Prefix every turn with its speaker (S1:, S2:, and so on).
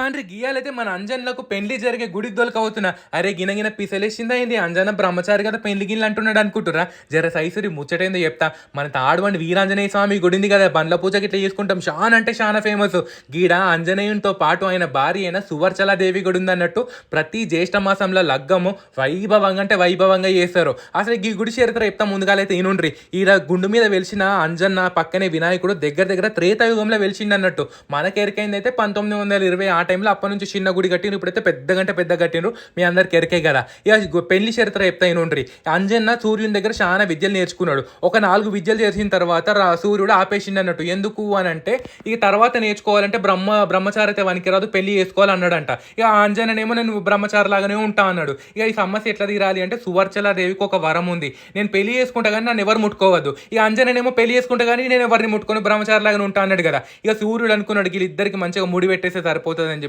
S1: బాండ్రి గీయాలైతే మన అంజన్లకు పెళ్లి జరిగే గుడికి దొలకవుతున్నా. అరే గినగిన పిసలేసిందా ఏంది, అంజన బ్రహ్మచారి కదా పెళ్లి గిన్నెలు అంటున్నాడు అనుకుంటురా. జర సైసురి ముచ్చటేందో చెప్తా. మన తాడువండి వీరాంజనేయ స్వామి గుడి ఉంది కదా, బండ్ల పూజకి ఇట్లా చేసుకుంటాం. చాలా అంటే చాలా ఫేమస్. గీడ ఆంజనేయునితో పాటు ఆయన భార్య అయిన సువర్చలాదేవి గుడి ఉంది అన్నట్టు. ప్రతి జ్యేష్ఠ మాసంలో లగ్గము వైభవంగా అంటే వైభవంగా చేస్తారు. అసలు ఈ గుడి చరిత్ర చెప్తా ముందుగాలైతే ఈనుండ్రి. ఈడ గుండు మీద వెలిసిన అంజన్న పక్కనే వినాయకుడు దగ్గర దగ్గర త్రేతాయుగంలో వెలిచిండు అన్నట్టు. మనకెరికైంది అయితే 1920 ఆ టైంలో. అప్పటి నుంచి చిన్న గుడి కట్టిండ్రు, ఇప్పుడైతే పెద్దగంటే పెద్ద కట్టిండ్రు. మీ అందరికి ఎరికే కదా. ఇక పెళ్లి చరిత్ర చెప్తా ఈనుండ్రి. అంజన్న సూర్యుని దగ్గర చాలా విద్యలు నేర్చుకున్నాడు. ఒక 4 విద్యలు చేసిన తర్వాత సూర్యుడు ఆపేసిండు అన్నట్టు. ఎందుకు అని అంటే ఇక తర్వాత నేర్చుకోవాలంటే బ్రహ్మచారితే వనికిరాదు, పెళ్లి చేసుకోవాలి అన్నాడంట. ఇక అంజనేమో నేను బ్రహ్మచారి లాగానే ఉంటా అన్నాడు. ఇక ఈ సమస్య ఎట్లా తీరాలి అంటే సువర్చలాదేవికి ఒక వరం ఉంది. నేను పెళ్లి చేసుకుంటా కానీ నన్ను ఎవరు ముట్టుకోవద్దు. ఇక అంజనేమో పెళ్లి చేసుకుంటా కానీ నేను ఎవరిని ముట్టుకొని బ్రహ్మచారి లాగానే ఉంటా అన్నాడు కదా. ఇక సూర్యుడు అనుకున్నాడు వీళ్ళిద్దరికి మంచిగా ముడి పెట్టేస్తే సరిపోతుంది అని